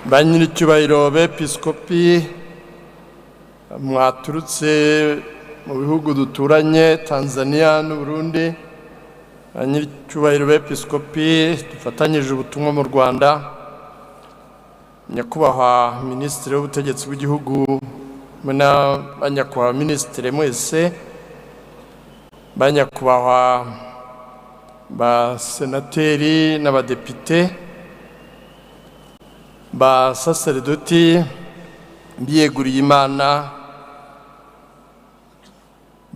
ba nyiricyubahiro b'episkopi mwaturutse mu bihugu duturanye Tanzania n'u Burundi, ba nyiricyubahiro b'episkopi dufatanyije ubutumwa mu Rwanda, nyakubahwa minisitiri w'ubutegetsi bw'igihugu ba nyakubahwa minisitiri mwese, ba nyakubahwa ba senateri n'abadepite, ba sacerdoti biyeguriye Imana,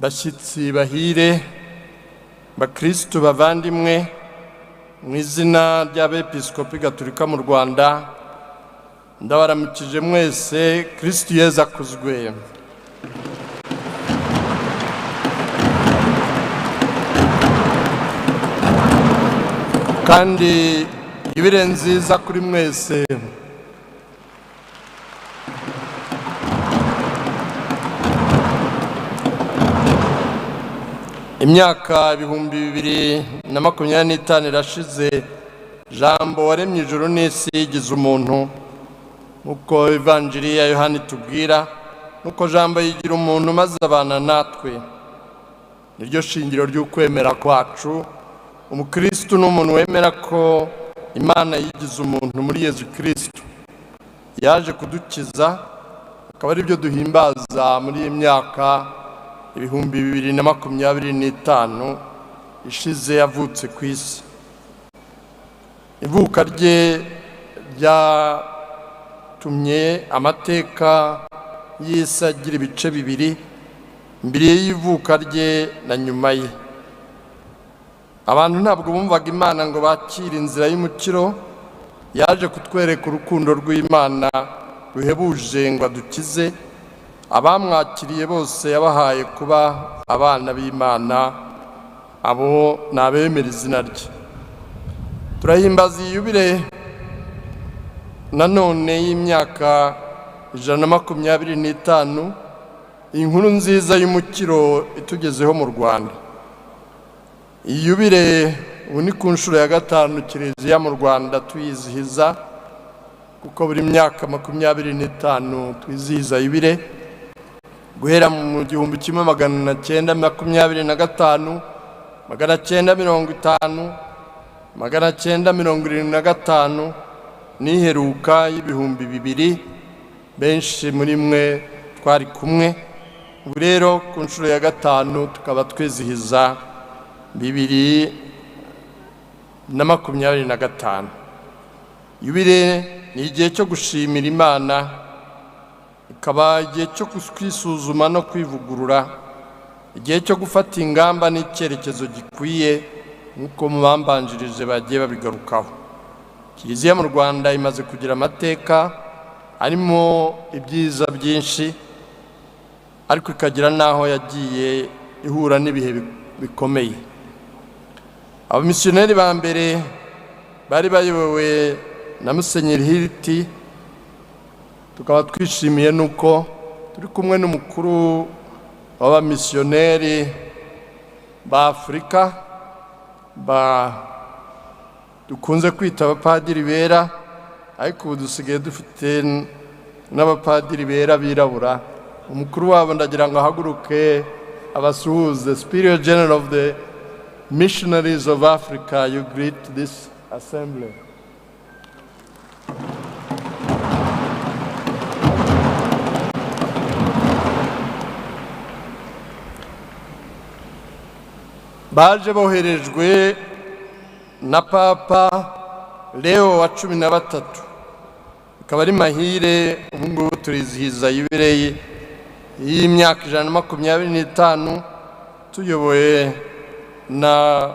bashyitsi bahire, bakristo bavandimwe, mu izina ry'abepiskopi gatolika mu Rwanda ndabaramukije mwese. Kristo Yesu akuzwe. Kandi Yubile nziza kuri mwese. Imyaka 2025 irashize jambo waremye ijuru n'isi yigize umuntu, nuko evanjiri ya Yohana itubwira, nuko jambo yigira umuntu maze abana natwe. Niryo shingiro ry'ukwemera kwacu. Umukristo n'umuntu wemera ko Imana yigize umuntu muri Yesu Kristo, yaje kudukiza, akaba ari byo duhimbaza muri iyi myaka 2025 ishize yavutse ku isi. Ivuka rye ryatumye amateka y'isi agira ibice bibiri, mbere y'ivuka rye na nyuma ye. Abantu ntabwo bumvaga Imana ngo bakire inzira y'umukiro. Yaje kutwereka urukundo rw'Imana ruhebuje ngo adukize. Abamwakiriye bose yabahaye kuba abana b'Imana, abo nabemera izina rye. Turahimbaza Yubile nanone y'imyaka 125, inkuru nziza y'umukiro itugezeho mu Rwanda. Yubile ubu ni ku nshuro ya 5 Kiliziya mu Rwanda tuyizihiza, kuko buri myaka 25 twizihiza Yubile. Guhera mu 1925, 1950, 1975 n'iheruka y'ibihumbi 2000, benshi muri mwe twari kumwe. Ubu rero ku nshuro ya 5 tukaba twizihiza 2025. Yubile ni igihe cyo gushimira Imana, ikaba igihe cyo kwisuzuma no kwivugurura, igihe cyo gufata ingamba n'icyerekezo gikwiye, nk'uko mu bambanjirije bagiye babigarukaho. Kiliziya mu Rwanda imaze kugira amateka arimo ibyiza byinshi, ariko ikagira naho yagiye ihura n'ibihe bikomeye. Missionaries ba mbere bari bayobowe na Musenyeri Hilti. Tukaba twishimiye nuko turi kumwe n'umukuru w'Abamissionaries ba Afrika, dukunze kwita abapadiri bera, ariko ubu dusigaye dufite n'abapadiri bera birabura. Umukuru wabo ndagira ngo ahaguruke abasuhuze. Superior General of the Missionaries of Africa, you greet this assembly. Baje boherejwe na Papa Leo wa 13. Ikaba ari mahire. Ubu ngubu turizihiza Yubile y'imyaka 125 tuyoboye na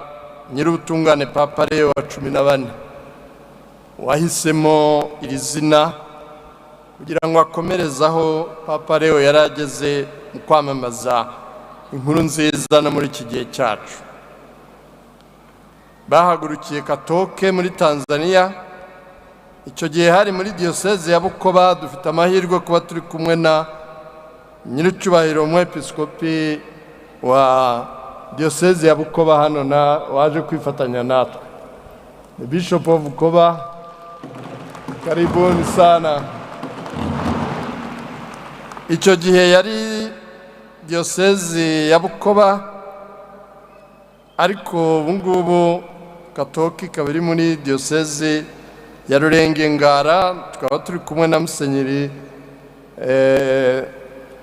nyir'ubutungane Papa Leo wa 14, wahisemo iri zina kugira ngo akomerezaho Papa Leo yarageze mu kwamamaza inkuru nziza no muri iki gihe cyacu. Bahagurukiye Katoke muri Tanzania. Icyo gihe hari muri diocese ya Bukoba. Dufite amahirwe kuba turi kumwe na nyiricyubahiro umwepiskopi wa diocese ya Bukoba hano waje kwifatanya natwe. The Bishop of Bukoba Karibuni sana. Icyo gihe yari diyosezi ya Bukoba, ariko ubu ngubu Gatoki ikaba iri muri diyosezi ya Rurengengara. Tukaba turi kumwe na Musenyeri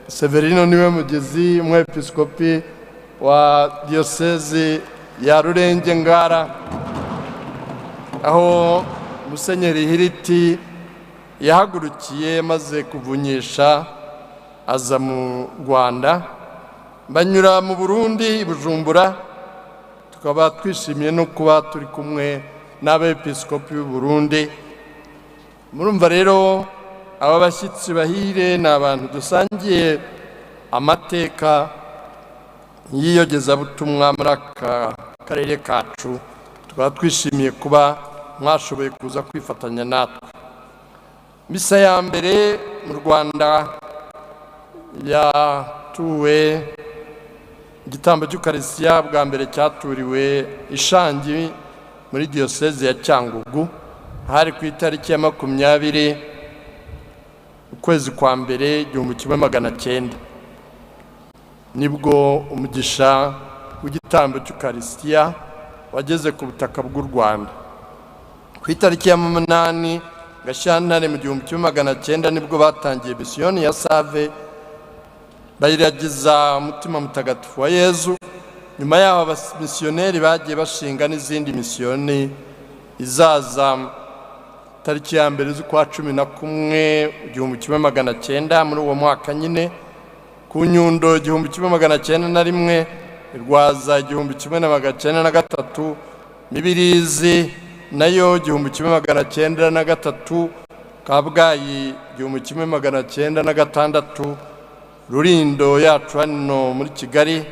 Severino, niwe mugezi umwepiskopi wa diyosezi ya Rurengengara, aho Musenyeri Hiriti yahagurukiye maze kuvunyisha aza mu Rwanda, banyura mu Burundi Bujumbura. Tukaba twishimiye no kuba turi kumwe n'abepiskopi b'u Burundi. Murumva rero aba bashyitsi bahire ni abantu dusangiye amateka y'iyogezabutumwa muri aka karere kacu. Tukaba twishimiye kuba mwashoboye kuza kwifatanya natwe. Misa ya mbere mu Rwanda yatuwe, igitambo cy'Ukarisiya bwa mbere cyaturiwe Ishangi muri diyosezi ya Cyangugu, hari ku itariki ya 20 ukwezi kwa mbere 1900. Nibwo umugisha w'igitambo cy'Ukarisiya wageze ku butaka bw'u Rwanda. Ku itariki ya 8 Gashyantare mu 1900 nibwo batangiye misiyoni ya Save, bayiragiza umutima mutagatifu wa Yezu. Nyuma yaho abamisiyoneri bagiye bashinga n'izindi misiyoni, izaza tariki ya mbere z'ukwa 11 1900 muri uwo mwaka nyine, ku Nyundo 1901, Rwaza 1903, Mibirizi nayo 1903, Kabgayi 1906, Rulindo yacu hano muri Kigali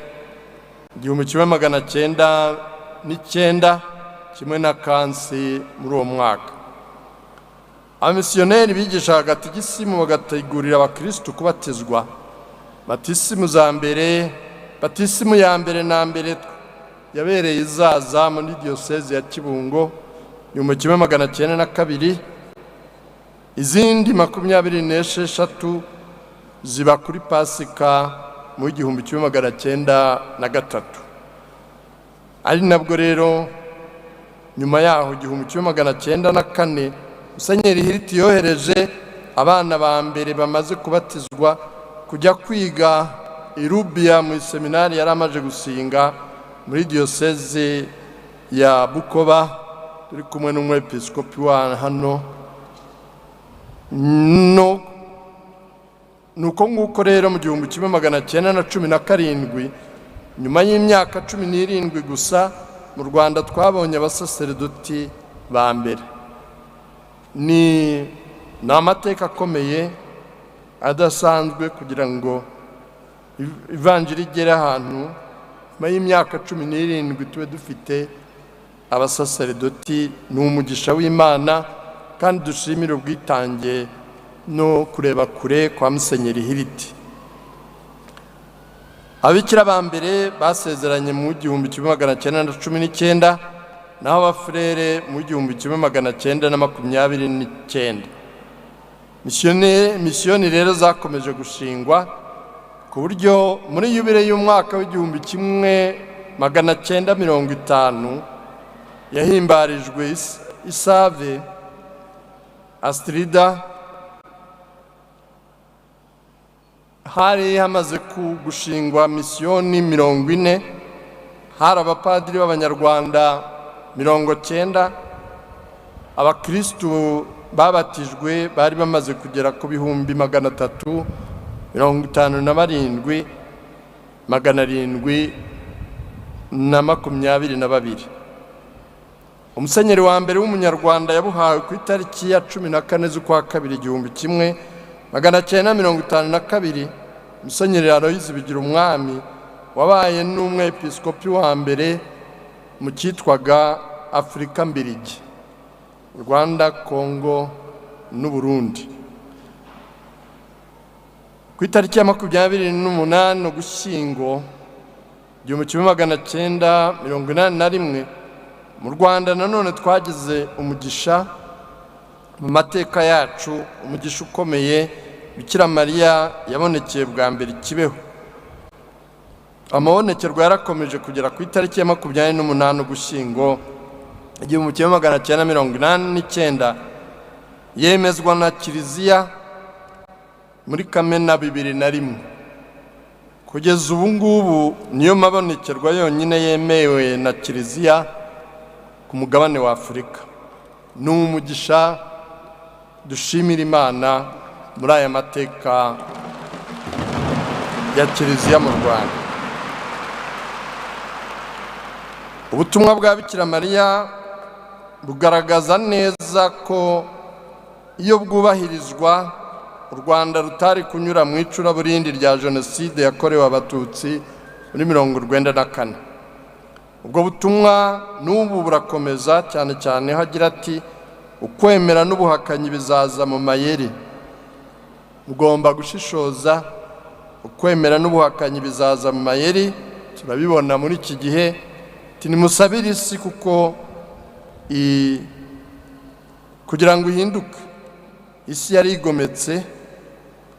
1909, kimwe na Kansi muri uwo mwaka. Abamisiyoneri bigishaga gatigisimu bagategurira abakristo kubatizwa. Batisimu ya mbere na mbere yabereye izaza muri diyosezi ya Kibungo 1902, izindi 26 ziba kuri Pasika mu 1903. Ari nabwo rero nyuma yaho 1904 Musenyeri Hiriti yohereje abana ba mbere bamaze kubatizwa kujya kwiga i Rubia mu seminari yari amaje gusinga muri diyosezi ya Bukoba. Turi kumwe n'umwepiskopi wa hano. Nuko nguko rero mu 1917, nyuma y'imyaka 17 gusa, mu Rwanda twabonye abasaserdoti ba mbere. Ni amateka akomeye adasanzwe kugira ngo ivanjiri igere ahantu. Nyuma y'imyaka 17 tube dufite abasaserdoti. Ni umugisha w'Imana, kandi dushimira ubwitange no kureba kure kwa Musenyeri Hiriti. Abikira ba mbere basezeranye mu 1919, naho abafurere mu 1929. Misiyoni rero zakomeje gushingwa, ku buryo muri Yubile y'umwaka w'1950 yahimbarijwe Isave Astrida. Hari hamaze gushingwa misiyoni 40, hari abapadiri b'Abanyarwanda 90, abakristu babatijwe bari bamaze kugera ku 357,722. Umusenyeri wa mbere w'umunyarwanda yabuhawe ku itariki ya 14 z'ukwa 2 1952, Musenyeri Aloyizi Bigira umwami, wabaye n'umwepiskopi wa mbere mu cyitwaga Afurika Mbirigi, Rwanda, Kongo n'u Burundi. Ku itariki ya 28 Ugushyingo 1981, mu Rwanda nanone twagize umugisha mu mateka yacu umugisha ukomeye Bikira Mariya yabonekeye bwa mbere Kibeho. Amabonekerwa yarakomeje kugera ku itariki ya 28 Ugushyingo 1989 yemezwa na Kiliziya muri Kamena 2001. Kugeza ubu ngubu niyo mabonekerwa yonyine yemewe na Kiliziya ku mugabane wa Afurika. Ni umugisha dushimira Imana muri aya mateka ya Kiliziya mu Rwanda. Ubutumwa bwa Bikira Mariya bugaragaza neza ko iyo bwubahirizwa u Rwanda rutari kunyura mu icuraburindi rya Jenoside yakorewe Abatutsi muri 1994. Ubwo butumwa n'ubu burakomeza cyane cyane hagira ati ukwemera n'ubuhakanyi bizaza mu mayeri. Mugomba gushishoza, ukwemera n'ubuhakanyi bizaza mu mayeri. Turabibona muri iki gihe, nimusabire isi kuko kugira ngo ihinduke. Isi yari igometse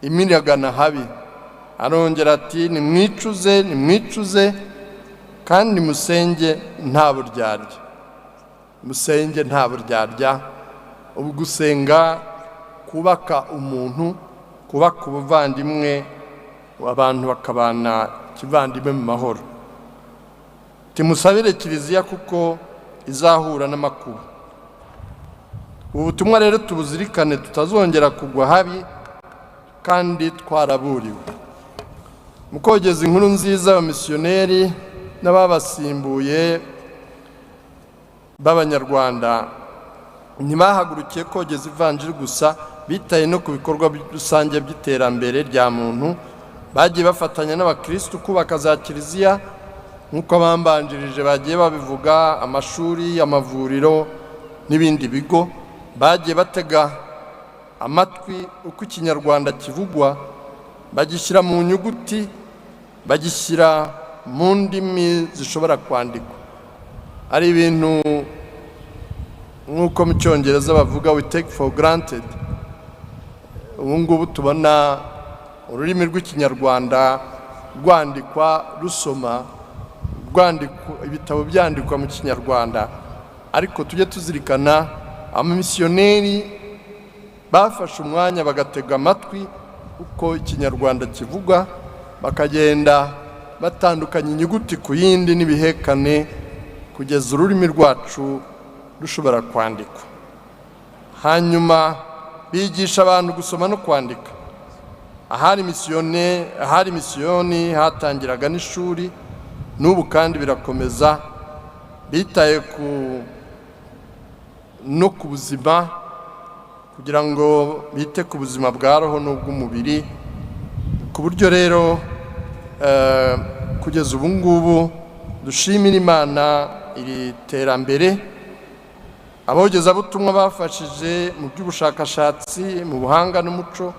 imiragana habi. Arongera ati nimwicuze kandi musenge nta buryarya. Musenge nta buryarya. Ubu gusenga kubaka umuntu, kubaka ubuvandimwe, abantu bakabana kivandimwe mu mahoro. Timusabire Kiliziya kuko izahura n'amakuba. Ubu butumwa rero tubuzirikane tutazongera kugwa habi kandi twaraburiwe. Mu kogeza inkuru nziza wa Missionaries n'ababasimbuye b'Abanyarwanda ntibahagurukiye kogeza ivanjiri gusa, bitaye no ku bikorwa rusange by'iterambere rya muntu. Bagiye bafatanya n'abakristo kubaka za Kiliziya nk'uko abambanjirije bagiye babivuga, amashuri, amavuriro n'ibindi bigo. Bagiye batega amatwi uko Ikinyarwanda kivugwa, bagishyira mu nyuguti, bagishyira mu ndimi zishobora kwandikwa. Ari ibintu nk'uko mu Cyongereza bavuga we take for granted. Ubu ngubu tubona ururimi rw'Ikinyarwanda rwandikwa, rusoma, rwandikwa, ibitabo byandikwa mu Kinyarwanda. Ariko tujye tuzirikana Missionaries bafashe umwanya bagatega amatwi uko Ikinyarwanda kivuga, bakagenda batandukanya inyuguti ku yindi n'ibihekane kugeza ururimi rwacu rushobora kwandikwa. Hanyuma bigisha abantu gusoma no kwandika. Ahari misiyoni hatangiraga n'ishuri, n'ubu kandi birakomeza. Bitaye no ku buzima kugira ngo bite ku buzima bwa roho n'ubw'umubiri, ku buryo rero kugeza ubu ngubu dushimira Imana iri terambere. Abogezabutumwa bafashije mu by'ubushakashatsi, mu buhanga n'umuco.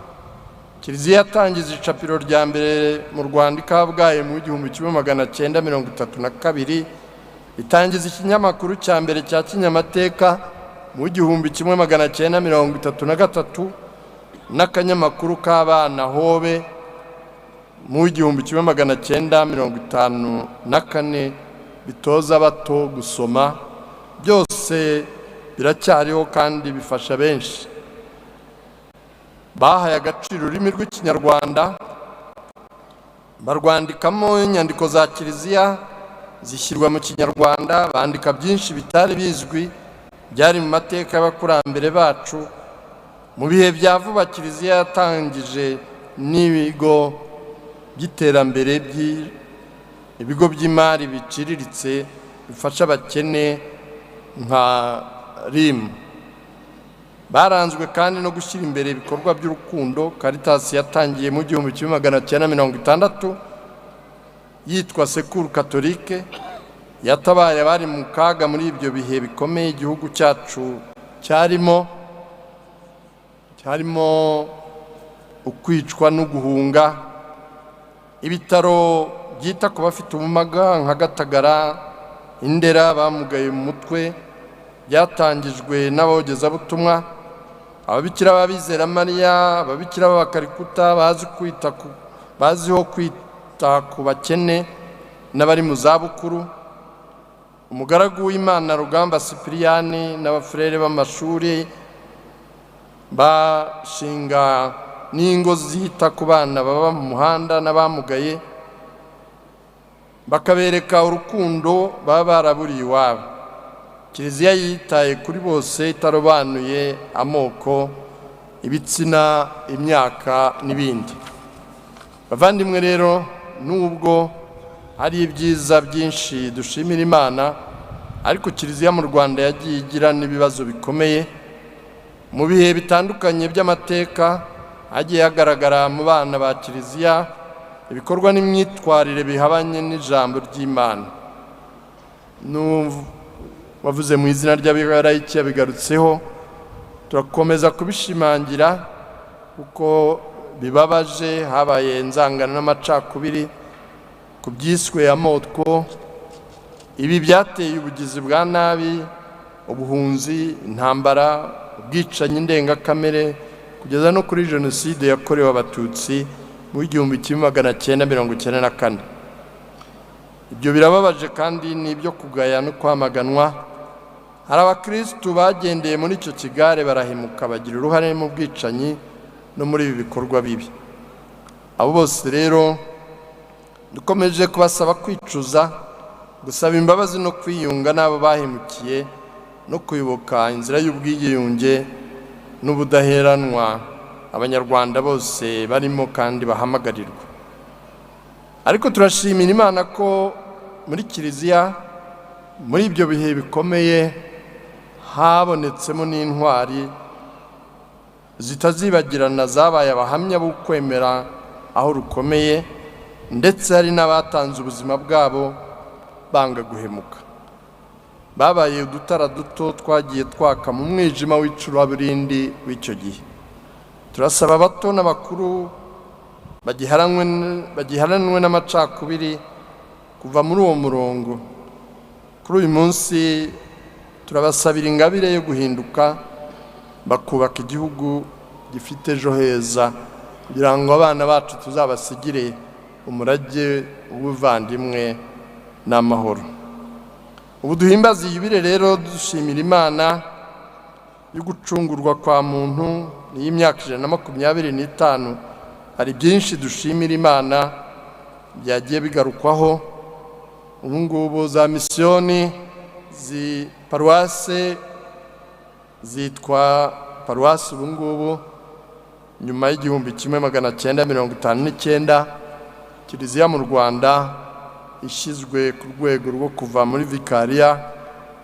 Kiliziya yatangiza icapiro rya mbere mu Rwanda i Kabgayi mu 1932, itangiza ikinyamakuru cya mbere cya kinyamateka mu 1933, n'akanyamakuru k'abana Hobe mu 1954, bitoza bato gusoma. Byose biracyariho kandi bifasha benshi. Bahaye agaciro ururimi rw'Ikinyarwanda, barwandikamo inyandiko za Kiliziya zishyirwa mu Kinyarwanda. Bandika byinshi bitari bizwi byari mu mateka y'abakurambere bacu. Mu bihe bya vuba Kiliziya yatangije n'ibigo by'iterambere, ibigo by'imari biciriritse bifasha abakene nka REMIT. Baranzwe kandi no gushyira imbere ibikorwa by'urukundo. Caritas yatangiye mu 1960 yitwa Secours Catholique, yatabaye abari mu kaga muri ibyo bihe bikomeye igihugu cyacu cyarimo ukwicwa no guhunga. Ibitaro byita ku bafite ubumuga nka Gatagara, Indera, bamugaye mu mutwe byatangijwe n'abogezabutumwa. ababikira b'abizera Mariya, ababikira b'abakarikuta baziho kwita ku bakene n'abari mu zabukuru, umugaragu w'Imana Rugamba Sipiriyani n'abafurere b'amashuri bashinga n'ingo zita ku bana baba mu muhanda n'abamugaye, bakabereka urukundo baba baraburiye iwabo. Kiliziya yitaye kuri bose itarobanuye amoko, ibitsina, imyaka n'ibindi. Bavandimwe rero, nubwo hari ibyiza byinshi dushimira Imana, ariko Kiliziya mu Rwanda yagiye igira n'ibibazo bikomeye. Mu bihe bitandukanye by'amateka hagiye hagaragara mu bana ba Kiliziya ibikorwa n'imyitwarire bihabanye n'ijambo ry'Imana. Wavuze mu izina ry'Abigarayiki yabigarutseho, turakomeza kubishimangira kuko bibabaje. Habaye inzangano n'amacakubiri ku byiswe amoko. Ibi byateye ubugizi bwa nabi, ubuhunzi, intambara, ubwicanyi ndengakamere, kugeza no kuri jenoside yakorewe Abatutsi mu 1994. Ibyo birababaje kandi ni ibyo kugaya no kwamaganwa. Hari abakristu bagendeye muri icyo kigare barahemuka, bagira uruhare mu bwicanyi no muri ibi bikorwa bibi. Abo bose rero dukomeje kubasaba kwicuza, gusaba imbabazi no kwiyunga n'abo bahemukiye, no kuyoboka inzira y'ubwiyunge n'ubudaheranwa Abanyarwanda bose barimo kandi bahamagarirwa. Ariko turashimira Imana ko muri Kiliziya muri ibyo bihe bikomeye habonetsemo n'intwari zitazibagirana zabaye abahamya b'ukwemera aho rukomeye, ndetse hari n'abatanze ubuzima bwabo banga guhemuka. Babaye udutara duto twagiye twaka mu mwijima w'icuraburindi w'icyo gihe. Turasaba abato n'abakuru bagiharanwe n'amacakubiri kuva muri uwo murongo. Kuri uyu munsi turabasabira ingabire yo guhinduka, bakubaka igihugu gifite ejo heza, kugira ngo abana bacu tuzabasigire umurage w'ubuvandimwe n'amahoro. Ubu duhimbaza Yubile rero dushimira Imana yo gucungurwa kwa muntu y'imyaka 125. Hari byinshi dushimira Imana byagiye bigarukwaho. Ubu ngubu za misiyoni paruwase zitwa paruwase ubu ngubu nyuma y'1959 Kiliziya mu Rwanda ishyizwe ku rwego rwo kuva muri vikariya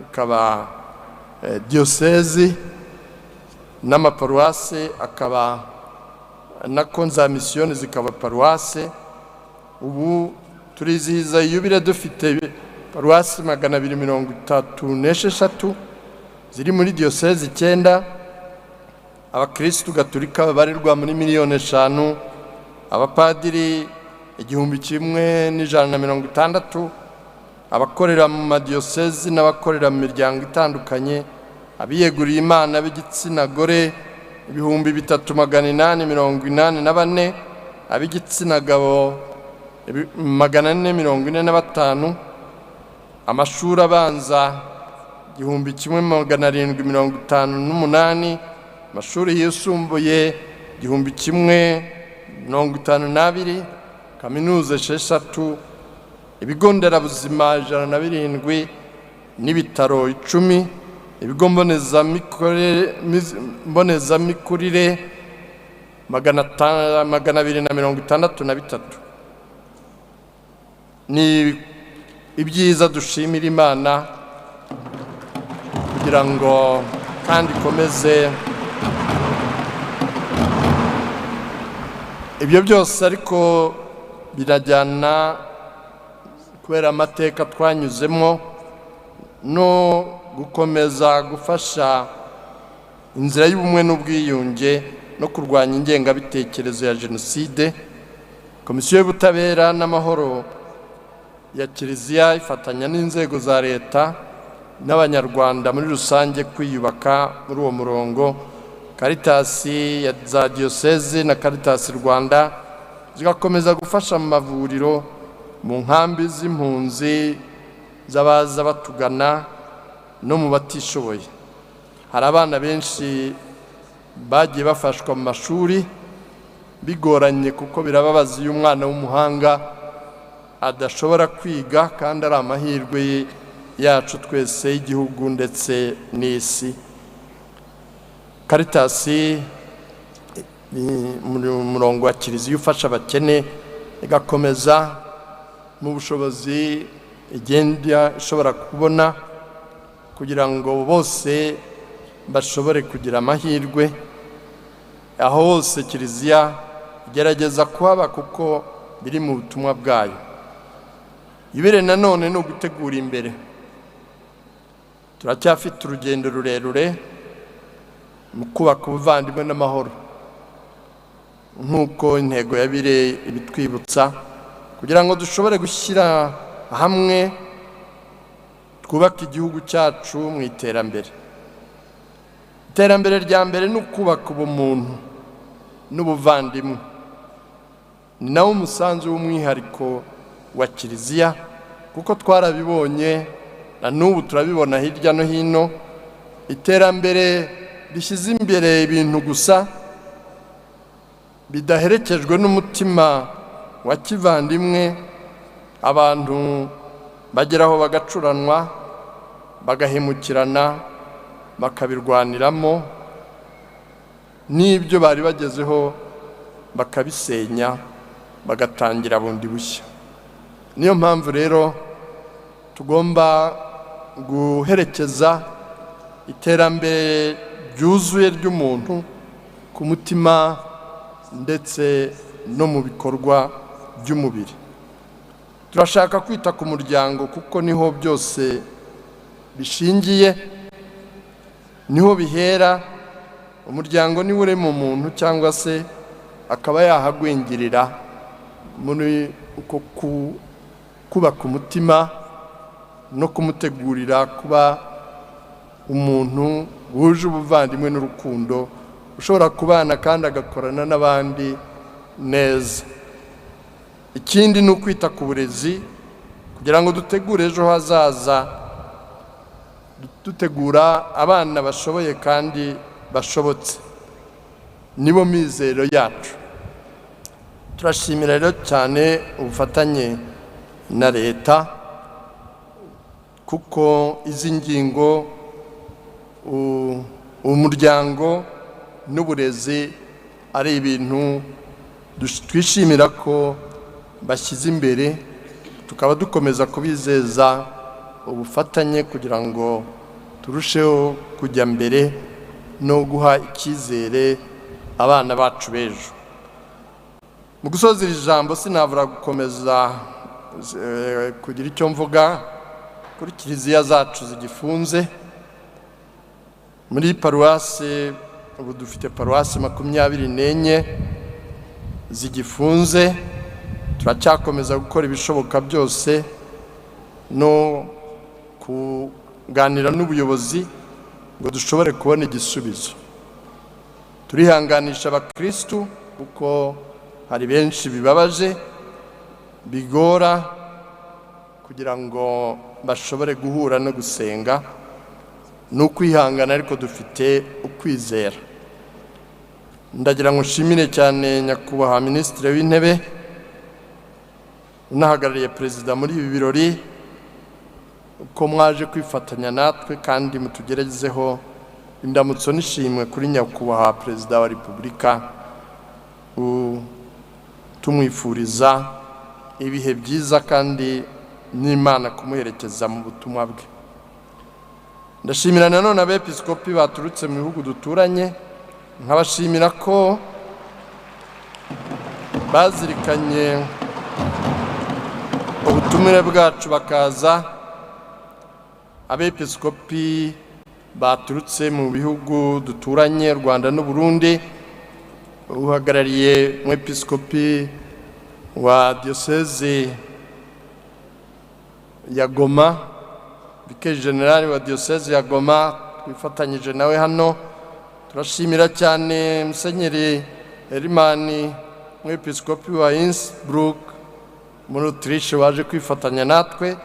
ikaba diocese, n'amaparuwase akaba nako za misiyoni zikaba paruwase. Ubu turizihiza Yubile dufite paruwasi 236 ziri muri diocese 9, abakristu gatolika babarirwa muri 5,000,000, abapadiri 1,160, abakorera mu madiocese n'abakorera mu miryango itandukanye, abiyeguriye Imana b'igitsina gore 3,884, ab'igitsina gabo 445, amashuri abanza 1,758, amashuri yisumbuye 1,052, kaminuza 6, ibigo nderabuzima 107 n'ibitaro 10, ibigo mbonezamikurire 263. Ni ibyiza dushimira Imana kugira ngo kandi komeze ibyo byose, ariko birajyana kubera amateka twanyuzemo no gukomeza gufasha inzira y'ubumwe n'ubwiyunge no kurwanya ingengabitekerezo ya jenoside. Komisiyo y'ubutabera n'amahoro ya Kiliziya ifatanya n'inzego za leta n'abanyarwanda muri rusange kwiyubaka muri uwo murongo Karitasi ya za diyoseze na Karitasi Urwanda zigakomeza gufasha mu mavuriro, mu nkambi z'impunzi z'abaza batugana no mu batishoboye. Hari abana benshi bagiye bafashwa mu mashuri bigoranye, kuko birababaza iyo umwana w'umuhanga adashobora kwiga kandi ari amahirwe yacu twese y'igihugu ndetse n'isi. Karitasi umurongo wa kiliziya ufasha abakene, igakomeza mu bushobozi igenda ishobora kubona kugira ngo bose bashobore kugira amahirwe aho hose kiliziya igerageza kuhaba, kuko biri mu butumwa bwayo. Yubile nanone no gutegura imbere. Turacyafite urugendo rurerure mu kubaka ubuvandimwe n'amahoro, nk'uko intego ya Yubile ibitwibutsa, kugira ngo dushobore gushyira hamwe twubaka igihugu cyacu mu iterambere. Iterambere rya mbere ni ukubaka ubumuntu n'ubuvandimwe. Ni nawo umusanzu w'umwihariko wa kiliziya, kuko twarabibonye na n'ubu turabibona hirya no hino. Iterambere rishyize imbere ibintu gusa bidaherekejwe n'umutima wa kivandimwe, abantu bageraho bagacuranwa, bagahemukirana, bakabirwaniramo, n'ibyo bari bagezeho bakabisenya, bagatangira bundi bushya. Niyo mpamvu rero tugomba guherekeza iterambere ryuzuye ry'umuntu ku mutima ndetse no mu bikorwa by'umubiri. Turashaka kwita ku muryango, kuko niho byose bishingiye, niho bihera. Umuryango niwo urema umuntu, cyangwa se akaba yahagwingirira muri uko kubaka umutima no kumutegurira kuba umuntu wuje ubuvandimwe n'urukundo, ushobora kubana kandi agakorana n'abandi neza. Ikindi ni ukwita ku burezi, kugira ngo dutegure ejo hazaza, dutegura abana bashoboye kandi bashobotse. Nibo mizero yacu. Turashimira rero cyane ubufatanye na leta, kuko izi ngingo umuryango n'uburezi ari ibintu twishimira ko bashyize imbere. Tukaba dukomeza kubizeza ubufatanye kugira ngo turusheho kujya mbere no guha icyizere abana bacu b'ejo. Mu gusoza iri jambo sinabura gukomeza kugira icyo mvuga kuri kiliziya zacu zigifunze. Muri paruwasi ubu dufite paruwasi 24 zigifunze. Turacyakomeza gukora ibishoboka byose no kuganira n'ubuyobozi ngo dushobore kubona igisubizo. Turihanganisha abakristu, kuko hari benshi bibabaje, bigora kugira ngo bashobore guhura no gusenga. N'ukwihangana, ariko dufite ukwizera. Ndagira ngo nshimire cyane nyakubahwa Minisitiri w'Intebe unahagarariye Perezida muri ibi birori, uko mwaje kwifatanya natwe kandi mutugerezeho indamutso n'ishimwe kuri nyakubahwa Perezida wa Repubulika, tumwifuriza ibihe byiza kandi n'Imana kumuherekeza mu butumwa bwe. Ndashimira nanone abepiskopi baturutse mu bihugu duturanye, nkabashimira ko bazirikanye ubutumire bwacu bakaza. Abepiskopi baturutse mu bihugu duturanye, Rwanda n'u Burundi, uhagarariye umwepiskopi wa diyoseze ya Goma, Vicaire General wa diyoseze ya Goma, twifatanyije nawe hano, turashimira cyane Musenyeri Erimani umwepiskopi wa Innsbruck muri Autriche waje kwifatanya natwe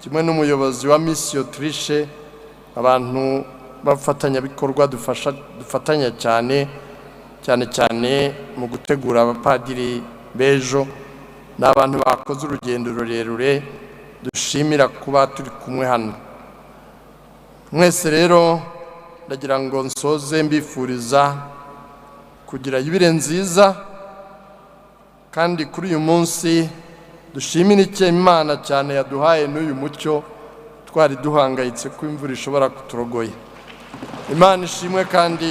kimwe n'umuyobozi wa Mission Autriche, abantu bafatanya bikorwa dufatanya cyane mu gutegura abapadiri bejo n'abantu bakoze urugendo rurerure, dushimira kuba turi kumwe hano. Mwese rero ndagira ngo nsoze mbifuriza kugira Yubile nziza, kandi kuri uyu munsi dushimira icyo Imana cyane yaduhaye n'uyu mucyo twari duhangayitse ko imvura ishobora kuturogoya. Imana ishimwe kandi